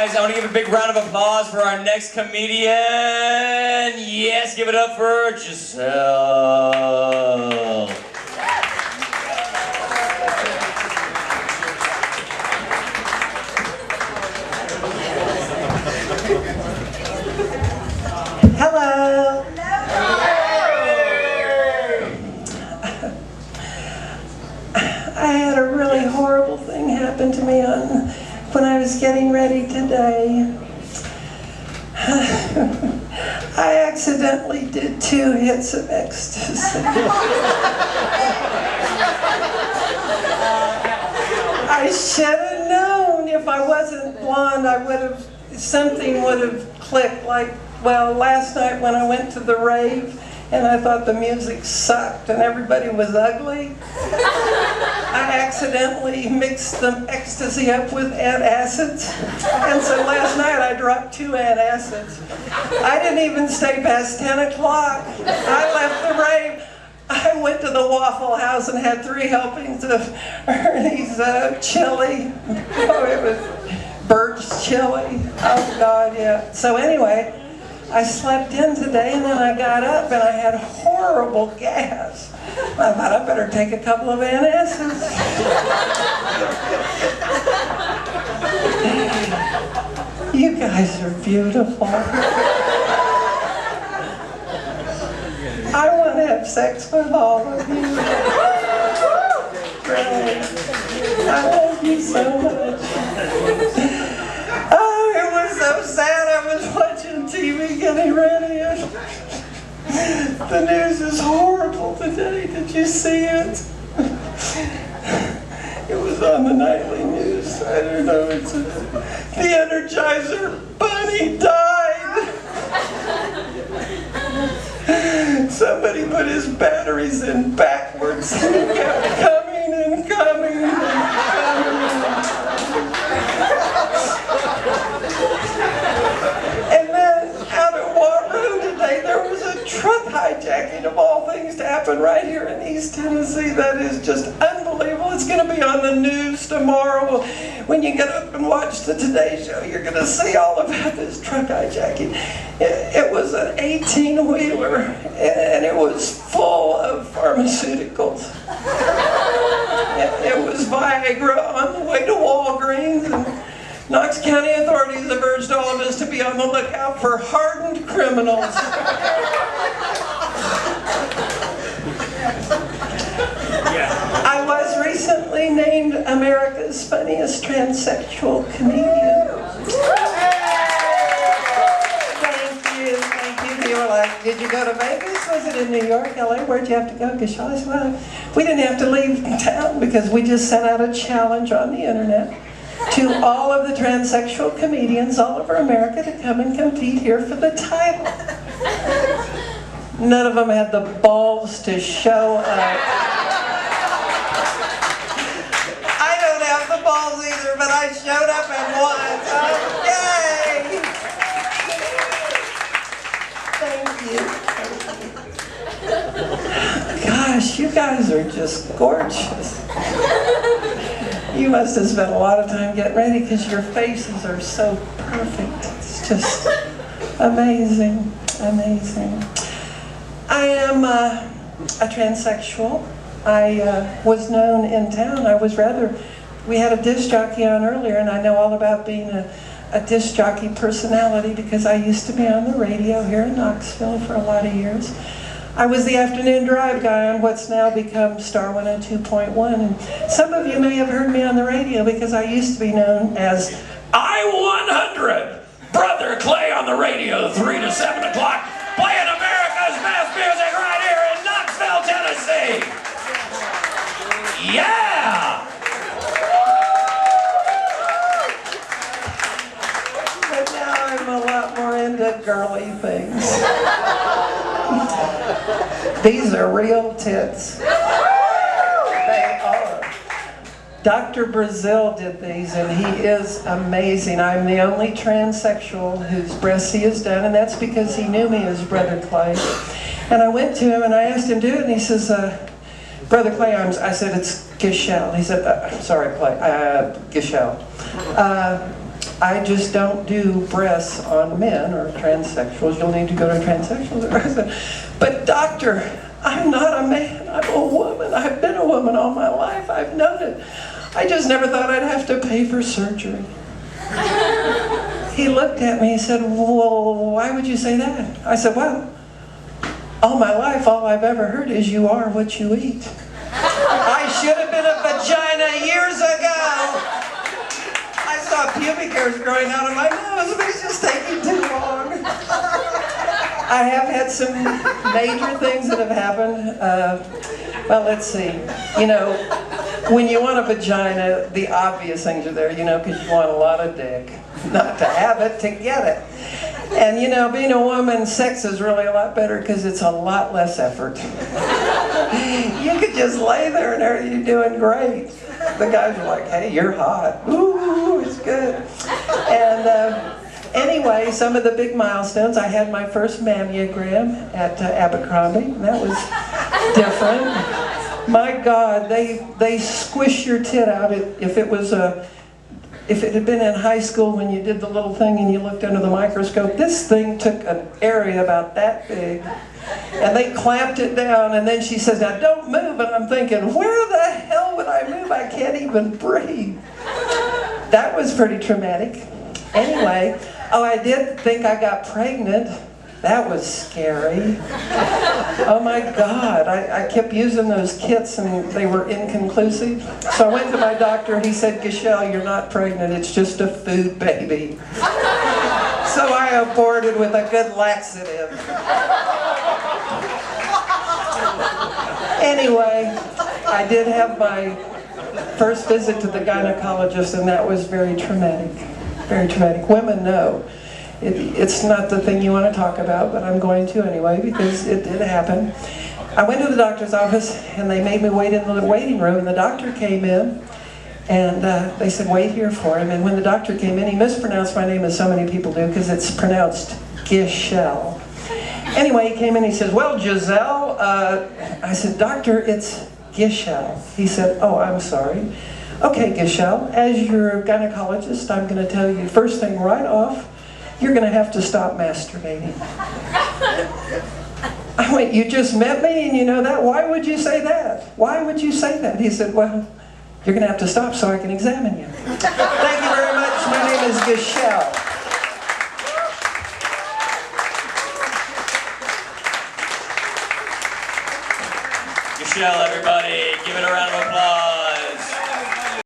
guys, I want to give a big round of applause for our next comedian. Yes, give it up for Gishelle. Hello. I had a really horrible thing happen to me when I was getting ready today. I accidentally did 2 hits of ecstasy. I should have known. If I wasn't blonde, something would have clicked. Like, well, last night when I went to the rave and I thought the music sucked and everybody was ugly, I accidentally mixed the ecstasy up with antacids. And so last night I dropped 2 antacids. I didn't even stay past 10 o'clock. I left the rave. I went to the Waffle House and had 3 helpings of Ernie's chili. Oh, it was Bert's chili. Oh God, yeah. So anyway, I slept in today and then I got up and I had horrible gas. I thought I better take a couple of antacids. You guys are beautiful. I want to have sex with all of you. Really. I love you so much. Oh, it was so sad. I was watching TV getting ready. The news is horrible today. Did you see it? It was on the nightly news. I don't know. The Energizer Bunny died. Somebody put his batteries in backwards and it kept coming and coming and coming. And then out at Waterloo today, there was a truck hijacking of all things to happen right here in East Tennessee. That is just unbelievable. It's going to be on the news tomorrow. When you get up and watch the Today Show, you're going to see all about this truck hijacking. It was an 18-wheeler, and it was full of pharmaceuticals. It was Viagra on the way to Walgreens, and Knox County authorities have urged all of us to be on the lookout for hardened criminals. I was recently named America's funniest transsexual comedian. Thank you. You were like, did you go to Vegas? Was it in New York, LA? Where'd you have to go? Gishelle? I said, well, we didn't have to leave town because we just sent out a challenge on the internet to all of the transsexual comedians all over America to come and compete here for the title. None of them had the balls to show up. I don't have the balls either, but I showed up and won. Okay. Thank you. Gosh, you guys are just gorgeous. You must have spent a lot of time getting ready because your faces are so perfect. It's just amazing, amazing. I am a transsexual. I was known in town. We had a disc jockey on earlier, and I know all about being a disc jockey personality because I used to be on the radio here in Knoxville for a lot of years. I was the afternoon drive guy on what's now become Star 102.1, and some of you may have heard me on the radio because I used to be known as I-100, Brother Clay on the radio, 3 to 7 o'clock, playing America's best music right here in Knoxville, Tennessee. Yeah! But now I'm a lot more into girly things. These are real tits. They are. Dr. Brazil did these, and he is amazing. I'm the only transsexual whose breasts he has done, and that's because he knew me as Brother Clay. And I went to him and I asked him to do it, and he says, Brother Clay, I said, it's Gishelle. He said, sorry, Clay, Gishelle. I just don't do breasts on men or transsexuals. You'll need to go to transsexuals. I said, but doctor, I'm not a man, I'm a woman. I've been a woman all my life, I've known it. I just never thought I'd have to pay for surgery. He looked at me, he said, well, why would you say that? I said, well, all my life, all I've ever heard is you are what you eat. I should have been a vagina years ago. I saw pubic hairs growing out of my nose, but it's just taking too long. I have had some major things that have happened. Well, let's see. You know, when you want a vagina, the obvious things are there, you know, because you want a lot of dick. Not to have it, to get it. And you know, being a woman, sex is really a lot better because it's a lot less effort. You could just lay there and you're doing great. The guys are like, hey, you're hot. Ooh, it's good. And anyway, some of the big milestones. I had my first mammogram at Abercrombie. That was different. My God, they squish your tit out. If it had been in high school when you did the little thing and you looked under the microscope, this thing took an area about that big, and they clamped it down, and then she says, now don't move, and I'm thinking, where the hell would I move? I can't even breathe. That was pretty traumatic. Anyway, oh, I did think I got pregnant. That was scary. Oh my God, I kept using those kits and they were inconclusive. So I went to my doctor, he said, Gishelle, you're not pregnant, it's just a food baby. So I aborted with a good laxative. Anyway, I did have my first visit to the gynecologist, and that was very traumatic. Very traumatic. Women know. It's not the thing you want to talk about, but I'm going to anyway because it did happen. I went to the doctor's office and they made me wait in the waiting room, and the doctor came in and they said wait here for him, and when the doctor came in he mispronounced my name as so many people do because it's pronounced Gishelle. Anyway, he came in, he says, well, Giselle, I said, doctor, it's Gishelle. He said, oh, I'm sorry. Okay, Gishelle, as your gynecologist, I'm going to tell you first thing right off, you're going to have to stop masturbating. I went, you just met me and you know that? Why would you say that? Why would you say that? He said, well, you're going to have to stop so I can examine you. Thank you very much. My name is Gishelle. Gishelle, everybody, give it a round of applause.